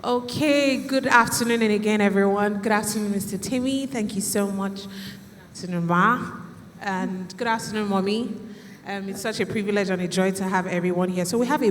Okay, good afternoon and again, everyone. Good afternoon, Mr. Temi. Thank you so much. Good afternoon, Ma. And good afternoon, Mommy. It's such a privilege and a joy to have everyone here. So we have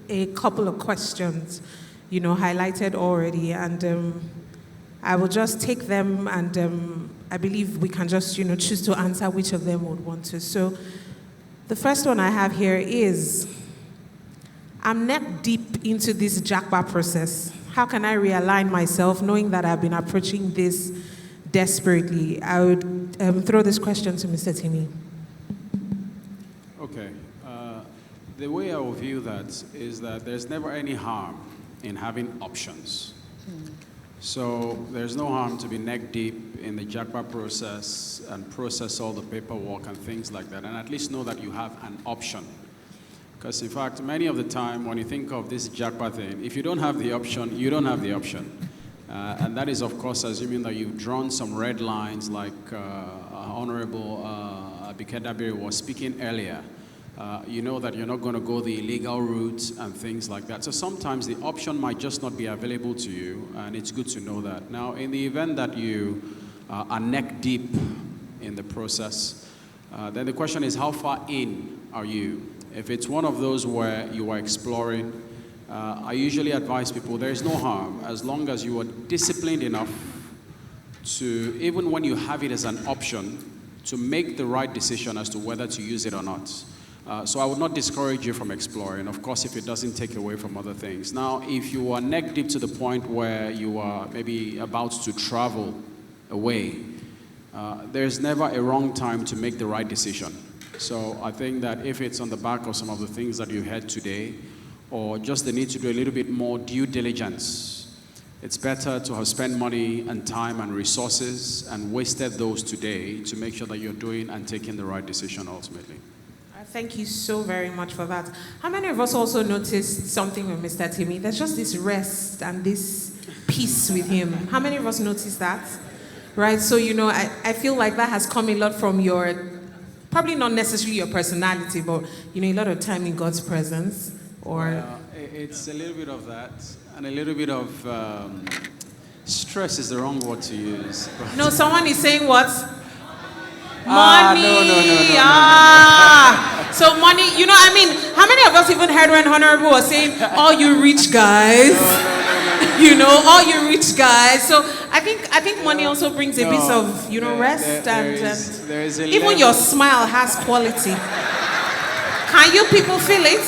a couple of questions, highlighted already. And I will just take them and I believe we can just, choose to answer which of them would want to. So the first one I have here is, I'm neck deep into this Japa process. How can I realign myself knowing that I've been approaching this desperately? I would throw this question to Mr. Temi. Okay. The way I will view that is that there's never any harm in having options. So there's no harm to be neck deep in the Japa process and process all the paperwork and things like that, and at least know that you have an option. Because in fact, many of the time when you think of this Japa thing, if you don't have the option, you don't have the option. And that is, of course, assuming that you've drawn some red lines like Honorable Abike Dabiri was speaking earlier. You know that you're not going to go the illegal route and things like that. So sometimes the option might just not be available to you, and it's good to know that. Now, in the event that you are neck deep in the process, then the question is, how far in are you? If it's one of those where you are exploring, I usually advise people there is no harm as long as you are disciplined enough to, even when you have it as an option, to make the right decision as to whether to use it or not. So I would not discourage you from exploring, of course, if it doesn't take away from other things. Now, if you are neck deep to the point where you are maybe about to travel away, there's never a wrong time to make the right decision. So I think that if it's on the back of some of the things that you heard today, or just the need to do a little bit more due diligence, it's better to have spent money and time and resources and wasted those today to make sure that you're doing and taking the right decision ultimately. Thank you so very much for that. How many of us also noticed something with Mr. Temi? There's just this rest and this peace with him. How many of us noticed that? Right? So, I feel like that has come a lot from your, probably not necessarily your personality, but, a lot of time in God's presence. Or it's a little bit of that, and a little bit of stress is the wrong word to use. No, someone is saying what? Money. No. So money, how many of us even heard when Honorable was saying, all you rich guys, all you rich guys. So I think money also brings a bit of, rest there is even your smile has quality. Can you people feel it?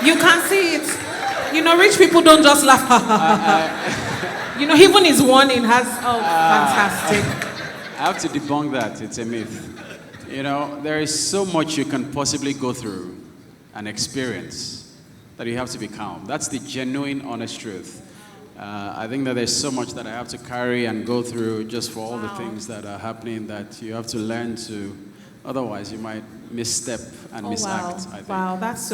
You can see it. Rich people don't just laugh. Even his warning has, fantastic. I have to debunk that. It's a myth. There is so much you can possibly go through and experience that you have to be calm. That's the genuine, honest truth. I think that there's so much that I have to carry and go through just for all the things that are happening that you have to learn to. Otherwise, you might misstep and misact. I think. Wow, that's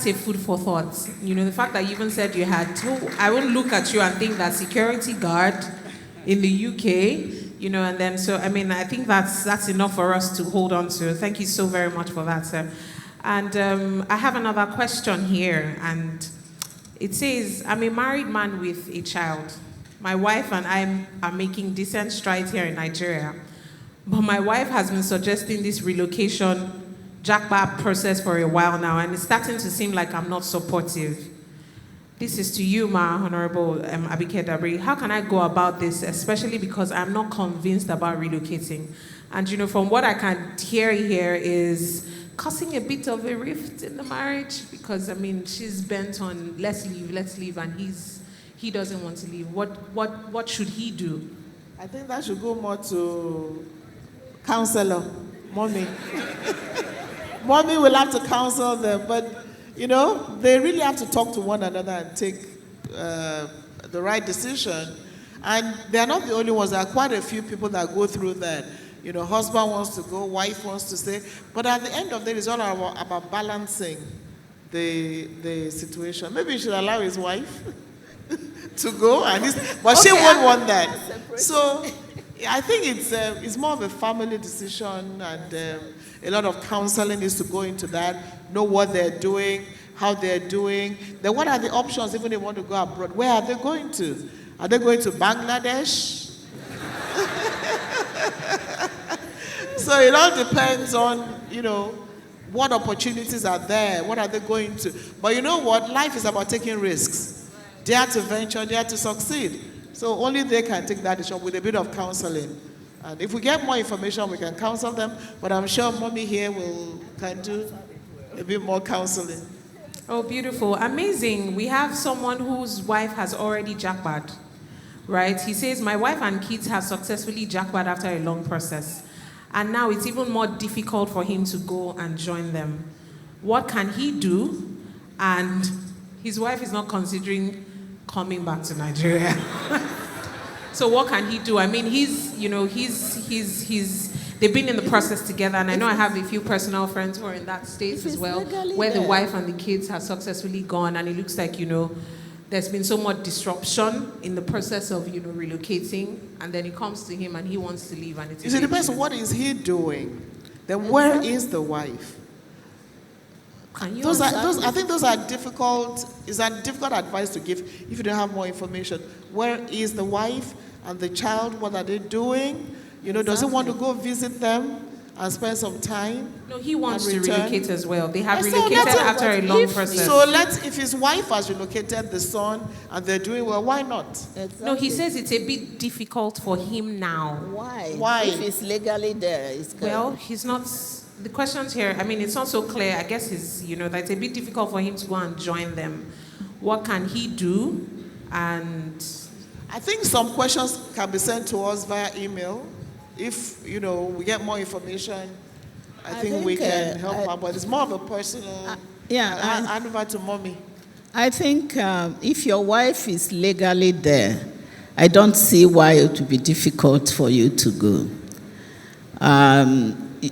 a food for thought. The fact that you even said you had to. I wouldn't look at you and think that security guard in the UK, and then I think that's enough for us to hold on to. Thank you so very much for that, sir. And I have another question here, and it says, I'm a married man with a child. My wife and I are making decent strides here in Nigeria, but my wife has been suggesting this relocation Japa process for a while now, and it's starting to seem like I'm not supportive. This is to you, Ma, Honorable Abike Dabiri. How can I go about this, especially because I'm not convinced about relocating? And, from what I can hear here is causing a bit of a rift in the marriage because, she's bent on let's leave, and he doesn't want to leave. What should he do? I think that should go more to counselor, Mommy. Mommy will have to counsel them, but they really have to talk to one another and take the right decision. And they're not the only ones. There are quite a few people that go through that. Husband wants to go, wife wants to stay. But at the end of the day, it's all about balancing the situation. Maybe he should allow his wife to go, but she won't want that. So I think it's more of a family decision, and a lot of counseling needs to go into that, know what they're doing, how they're doing. Then what are the options even if they want to go abroad? Where are they going to? Are they going to Bangladesh? So it all depends on, you know, what opportunities are there, what are they going to. But you know what? Life is about taking risks. Dare to venture, dare to succeed. So only they can take that decision with a bit of counseling. And if we get more information, we can counsel them. But I'm sure Mommy here can do a bit more counseling. Oh, beautiful. Amazing. We have someone whose wife has already jackpot, right? He says, my wife and kids have successfully jackpot after a long process. And now it's even more difficult for him to go and join them. What can he do? And his wife is not considering coming back to Nigeria. So what can he do? I mean, they've been in the process together, and I know I have a few personal friends who are in that state as well, where the wife and the kids have successfully gone, and it looks like, there's been so much disruption in the process of, relocating, and then it comes to him and he wants to leave, and it's... It depends on what is he doing. Then where is the wife? I think those are difficult. Is that difficult advice to give if you don't have more information? Where is the wife and the child? What are they doing? Does he want to go visit them and spend some time? No, he wants to relocate as well. They have relocated after a long process. So if his wife has relocated the son and they're doing well, why not? Exactly. No, he says it's a bit difficult for him now. Why? If he's legally there, it's good. Well, he's not. The questions here, I mean, it's not so clear. I guess that it's a bit difficult for him to go and join them. What can he do? And I think some questions can be sent to us via email. If, we get more information, I think we can help out. But it's more of a personal... hand over to Mommy. I think if your wife is legally there, I don't see why it would be difficult for you to go.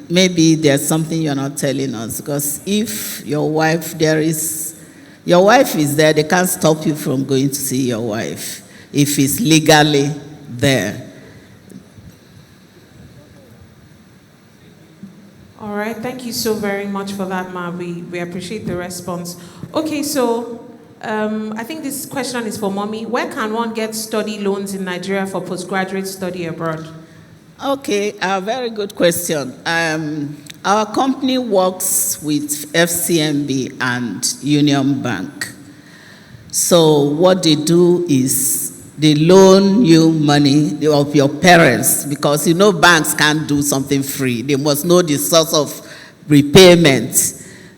Maybe there's something you're not telling us, because if your wife is there, they can't stop you from going to see your wife if it's legally there. All right, thank you so very much for that, Ma. We appreciate the response. Okay, so I think this question is for Mommy. Where can one get study loans in Nigeria for postgraduate study abroad? Okay, a very good question. Our company works with FCMB and Union Bank. So what they do is they loan you money of your parents, because banks can't do something free. They must know the source of repayment.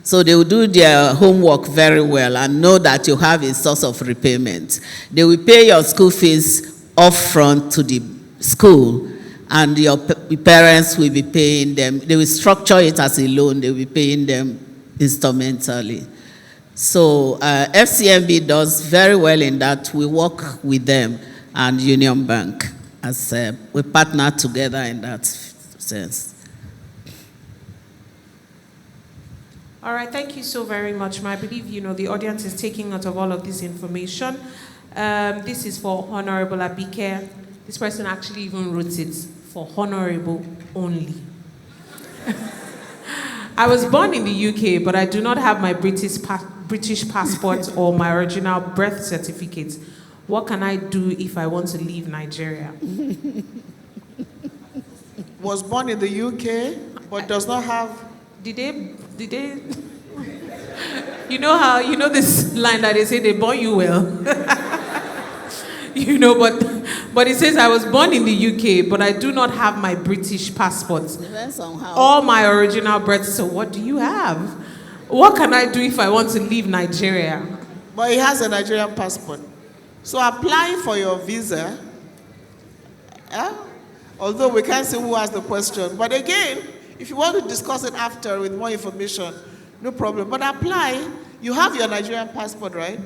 So they will do their homework very well and know that you have a source of repayment. They will pay your school fees upfront to the school, and your parents will be paying them. They will structure it as a loan. They will be paying them instrumentally. So FCMB does very well in that. We work with them and Union Bank as we partner together in that sense. All right, thank you so very much, Ma. I believe the audience is taking note of all of this information. This is for Honorable Abike. This person actually even wrote it for honorable only. I was born in the UK, but I do not have my British passport or my original birth certificate. What can I do if I want to leave Nigeria? Was born in the UK, but does not have... Did they? This line that they say they born you well. But it says I was born in the UK, but I do not have my British passport. Depends on how. Or my original birth. So what do you have? What can I do if I want to leave Nigeria? But he has a Nigerian passport. So apply for your visa. Although we can't say who asked the question. But again, if you want to discuss it after with more information, no problem. But apply. You have your Nigerian passport, right?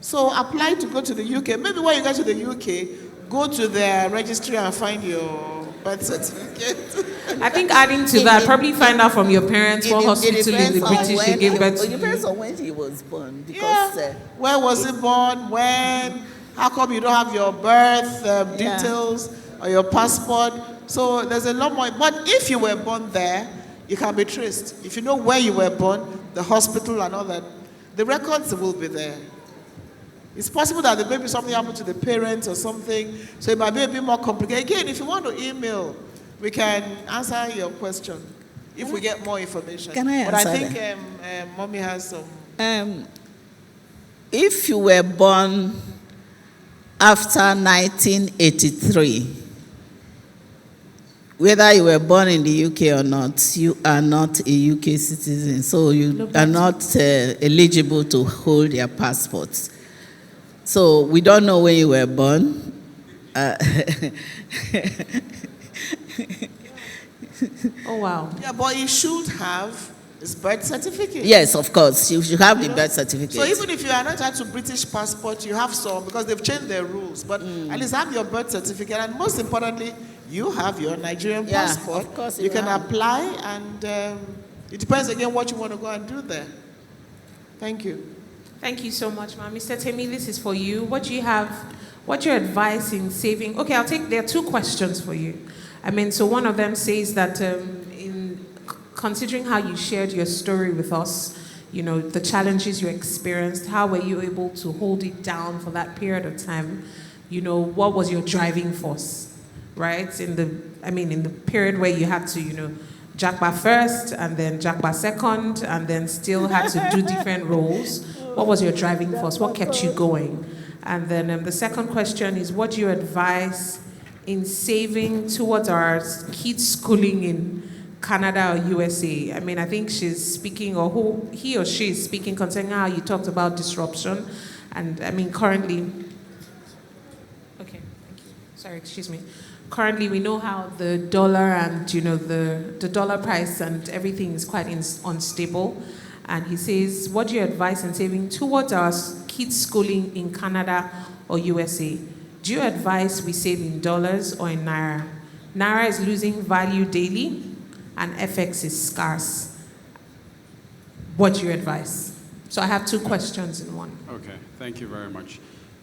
So apply to go to the UK. Maybe when you get to the UK, go to their registry and find your birth certificate. I think adding to that, probably find out from your parents what hospital in the British they gave birth to. It depends on when he was born. Because, where was he born? When? How come you don't have your birth details or your passport? So there's a lot more. But if you were born there, you can be traced. If you know where you were born, the hospital and all that, the records will be there. It's possible that there may be something happened to the parents or something, so it might be a bit more complicated. Again, if you want to email, we can answer your question if we get more information. Can I answer But I think Mommy has some. If you were born after 1983, whether you were born in the UK or not, you are not a UK citizen, so you are not eligible to hold their passports. So we don't know when you were born. Oh, wow. Yeah, but you should have his birth certificate. Yes, of course. You should have the birth certificate. So even if you are not entitled to British passport, you have some, because they've changed their rules. But at least have your birth certificate, and most importantly, you have your Nigerian passport. Of course you can apply, and it depends again what you want to go and do there. Thank you. Thank you so much, ma'am. Mr. Temi, this is for you. What do you have? What's your advice in saving? Okay, there are two questions for you. I mean, so one of them says that in considering how you shared your story with us, you know, the challenges you experienced, how were you able to hold it down for that period of time? You know, what was your driving force, right? In the period where you had to, you know, Japa first and then Japa second and then still had to do different roles. What was your driving force? What kept you going? And then the second question is, what do you advise in saving towards our kids' schooling in Canada or USA? I mean, I think she's speaking, or he or she is speaking concerning how you talked about disruption. And I mean, currently, okay, thank you. Sorry, excuse me. Currently, we know how the dollar and, you know, the dollar price and everything is quite unstable. And he says, what do you advise in saving towards our kids' schooling in Canada or USA? Do you advise we save in dollars or in Naira? Naira is losing value daily and FX is scarce. What do you advise? So I have two questions in one. Okay, thank you very much.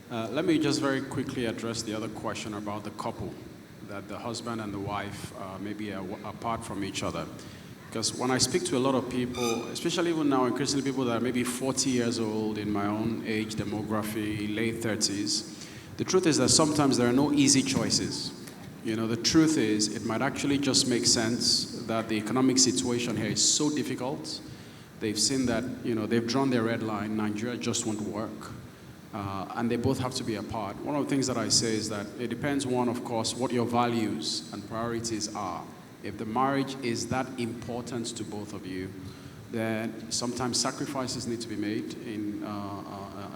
Let me just very quickly address the other question about the couple, that the husband and the wife may be apart from each other. Because when I speak to a lot of people, especially even now increasingly people that are maybe 40 years old in my own age demography, late 30s, the truth is that sometimes there are no easy choices. You know, the truth is it might actually just make sense that the economic situation here is so difficult. They've seen that, you know, they've drawn their red line, Nigeria just won't work. And they both have to be apart. One of the things that I say is that it depends, one, of course, what your values and priorities are. If the marriage is that important to both of you, then sometimes sacrifices need to be made in,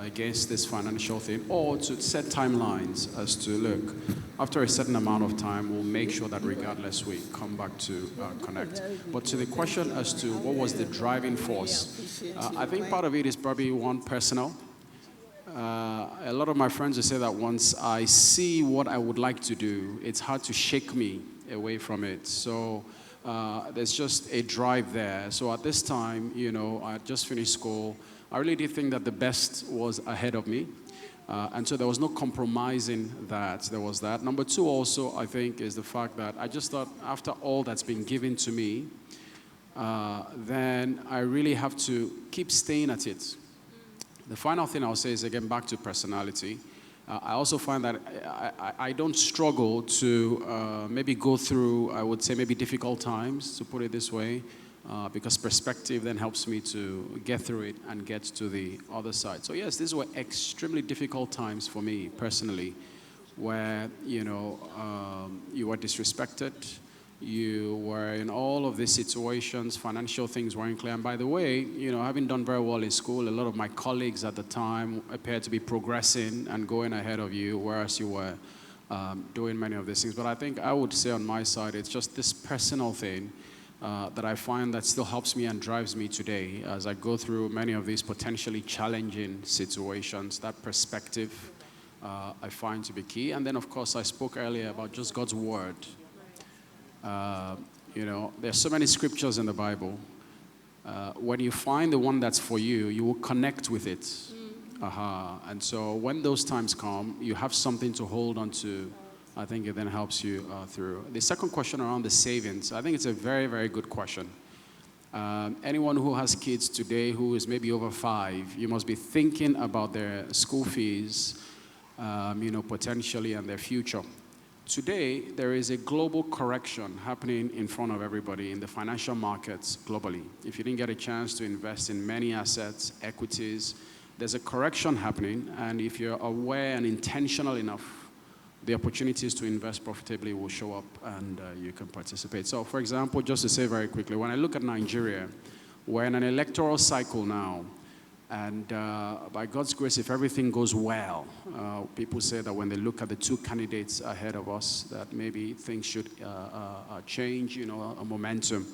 against this financial thing, or to set timelines as to, look, after a certain amount of time, we'll make sure that regardless we come back to connect. But to the question as to what was the driving force, I think part of it is probably one, personal. A lot of my friends will say that once I see what I would like to do, it's hard to shake me away from it. So there's just a drive there. So at this time, you know, I just finished school. I really did think that the best was ahead of me. And so there was no compromising that. There was that. Number two also, I think, is the fact that I just thought after all that's been given to me, then I really have to keep staying at it. The final thing I'll say is, again, back to personality. I also find that I don't struggle to maybe go through, I would say, maybe difficult times, to put it this way, because perspective then helps me to get through it and get to the other side. So yes, these were extremely difficult times for me personally, where, you know, you were disrespected, you were in all of these situations, financial things weren't clear. And by the way, you know, having done very well in school, a lot of my colleagues at the time appeared to be progressing and going ahead of you, whereas you were doing many of these things. But I think I would say on my side, it's just this personal thing that I find that still helps me and drives me today as I go through many of these potentially challenging situations. That perspective I find to be key. And then, of course, I spoke earlier about just God's word. You know, there's so many scriptures in the Bible. When you find the one that's for you, you will connect with it. And so when those times come, you have something to hold on to. I think it then helps you through. The second question around the savings, I think it's a very, very good question. Anyone who has kids today who is maybe over 5, you must be thinking about their school fees, potentially, and their future. Today, there is a global correction happening in front of everybody in the financial markets globally. If you didn't get a chance to invest in many assets, equities, there's a correction happening, and if you're aware and intentional enough, the opportunities to invest profitably will show up, and you can participate. So, for example, just to say very quickly, when I look at Nigeria, we're in an electoral cycle now, and by God's grace, if everything goes well, people say that when they look at the 2 candidates ahead of us, that maybe things should change, a momentum.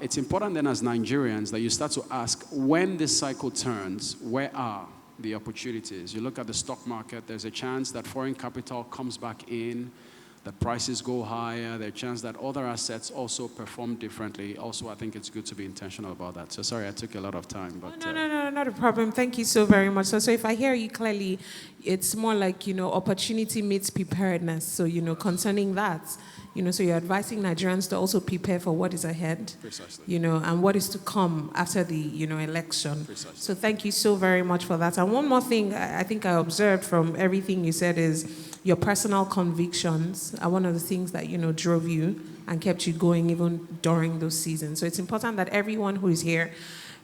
It's important then as Nigerians that you start to ask, when this cycle turns, where are the opportunities? You look at the stock market, there's a chance that foreign capital comes back in, that prices go higher, there's a chance that other assets also perform differently. Also, I think it's good to be intentional about that. So sorry, I took a lot of time. But no, not a problem. Thank you so very much. So if I hear you clearly, it's more like, opportunity meets preparedness. So, concerning that, so you're advising Nigerians to also prepare for what is ahead. Precisely. And what is to come after the, election. Precisely. So thank you so very much for that. And one more thing I think I observed from everything you said is your personal convictions are one of the things that, drove you and kept you going even during those seasons. So it's important that everyone who is here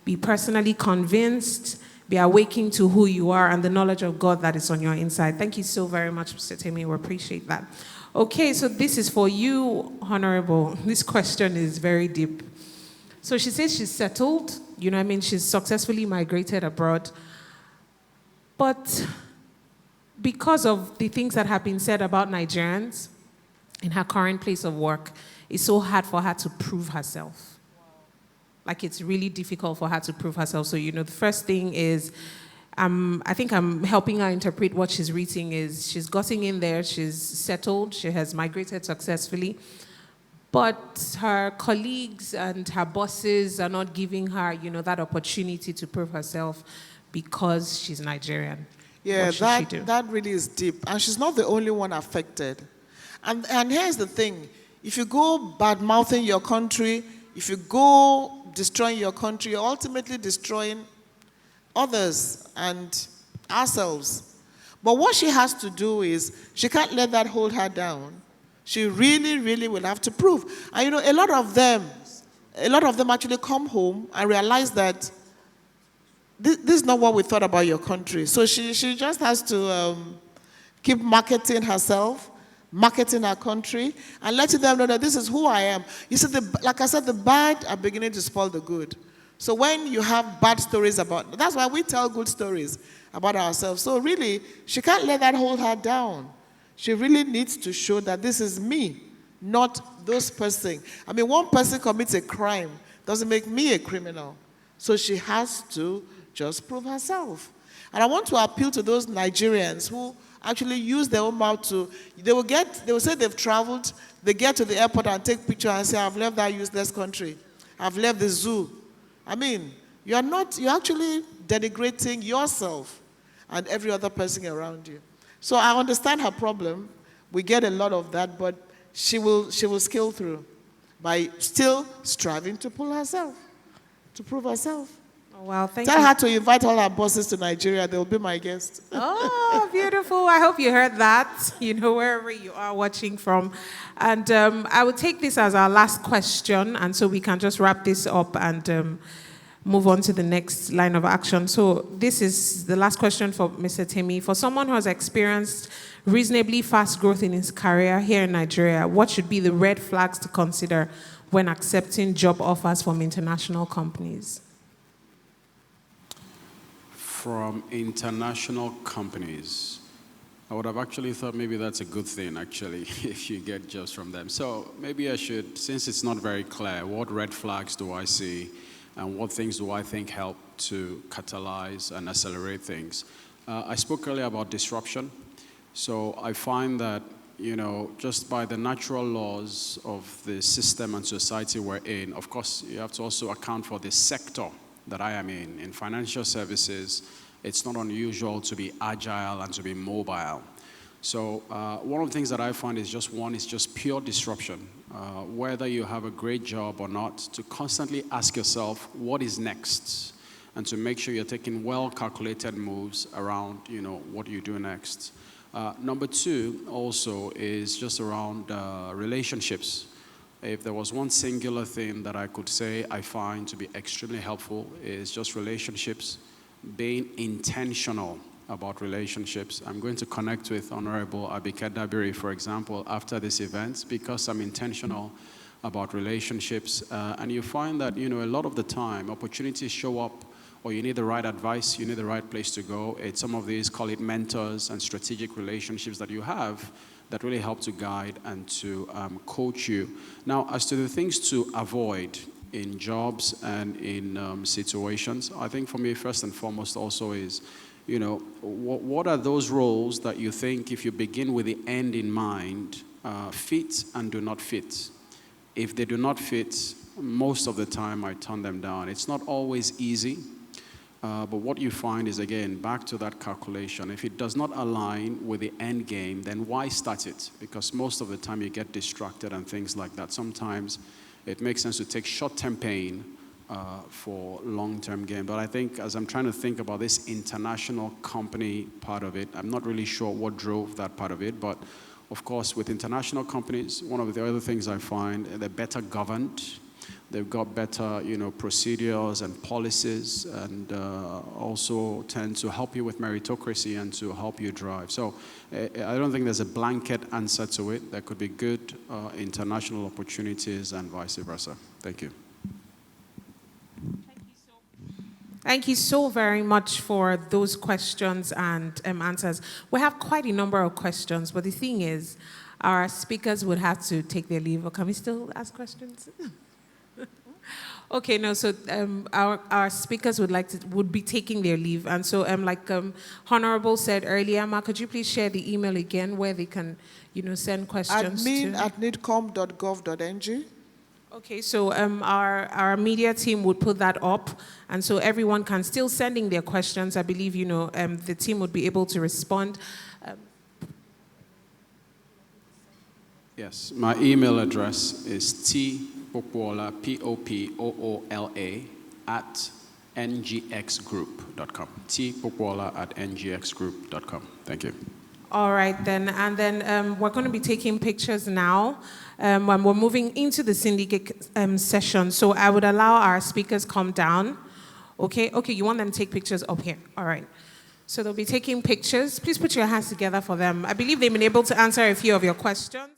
be personally convinced, be awakened to who you are and the knowledge of God that is on your inside. Thank you so very much, Mr. Temi. We appreciate that. Okay, so this is for you, Honorable. This question is very deep. So she says she's settled, she's successfully migrated abroad. But because of the things that have been said about Nigerians in her current place of work, it's so hard for her to prove herself. Like, it's really difficult for her to prove herself. So, the first thing is, I think I'm helping her interpret what she's reading is she's gotten in there, she's settled, she has migrated successfully, but her colleagues and her bosses are not giving her, that opportunity to prove herself because she's Nigerian. Yeah, that really is deep. And she's not the only one affected. And here's the thing. If you go bad-mouthing your country, if you go destroying your country, you're ultimately destroying others and ourselves. But what she has to do is, she can't let that hold her down. She really, really will have to prove. And a lot of them actually come home and realize that this is not what we thought about your country. So she just has to keep marketing herself, marketing our country, and letting them know that this is who I am. You see, like I said, the bad are beginning to spoil the good. So when you have bad stories that's why we tell good stories about ourselves. So really, she can't let that hold her down. She really needs to show that this is me, not those person. One person commits a crime doesn't make me a criminal. So she has to just prove herself. And I want to appeal to those Nigerians who actually use their own mouth they will say they've traveled, they get to the airport and take pictures and say, I've left that useless country. I've left the zoo. You're actually denigrating yourself and every other person around you. So I understand her problem. We get a lot of that, but she will scale through by still striving to prove herself. Oh, wow, thank you. Tell her to invite all her bosses to Nigeria. They'll be my guest. Oh, beautiful. I hope you heard that, wherever you are watching from. And I will take this as our last question, and so we can just wrap this up and move on to the next line of action. So this is the last question for Mr. Temi. For someone who has experienced reasonably fast growth in his career here in Nigeria, what should be the red flags to consider when accepting job offers from international companies? From international companies, I would have actually thought maybe that's a good thing, actually, if you get jobs from them. So maybe I should, since it's not very clear, what red flags do I see and what things do I think help to catalyze and accelerate things? I spoke earlier about disruption. So I find that, just by the natural laws of the system and society we're in, of course, you have to also account for the sector that I am in. In financial services, it's not unusual to be agile and to be mobile. So one of the things that I find is just pure disruption. Whether you have a great job or not, to constantly ask yourself, what is next? And to make sure you're taking well-calculated moves around, what you do next. Number two also is just around relationships. If there was one singular thing that I could say I find to be extremely helpful is just relationships, being intentional about relationships. I'm going to connect with Honorable Abike Dabiri, for example, after this event because I'm intentional about relationships. And you find that, a lot of the time, opportunities show up or you need the right advice, you need the right place to go. It's some of these, call it mentors and strategic relationships that you have that really help to guide and to coach you. Now, as to the things to avoid in jobs and in situations, I think for me, first and foremost also is, what are those roles that you think, if you begin with the end in mind, fit and do not fit? If they do not fit, most of the time I turn them down. It's not always easy. But what you find is, again, back to that calculation. If it does not align with the end game, then why start it? Because most of the time you get distracted and things like that. Sometimes it makes sense to take short-term pain for long-term gain. But I think as I'm trying to think about this international company part of it, I'm not really sure what drove that part of it. But, of course, with international companies, one of the other things I find, they're better governed. They've got better, procedures and policies, and also tend to help you with meritocracy and to help you drive. So I don't think there's a blanket answer to it. There could be good international opportunities and vice versa. Thank you. Thank you so very much for those questions and answers. We have quite a number of questions, but the thing is, our speakers would have to take their leave. Or can we still ask questions? Okay, no, so our speakers would be taking their leave. And so like Honorable said earlier, Ma, could you please share the email again where they can, send questions to? admin@nidcom.gov.ng. Okay, so our media team would put that up, and so everyone can still send in their questions. I believe, the team would be able to respond. Yes, my email address is Popoola, Popoola, at ngxgroup.com. Popoola at ngxgroup.com. Thank you. All right, then. And then we're going to be taking pictures now when we're moving into the syndicate session. So I would allow our speakers come down. Okay, you want them to take pictures up here. All right. So they'll be taking pictures. Please put your hands together for them. I believe they've been able to answer a few of your questions.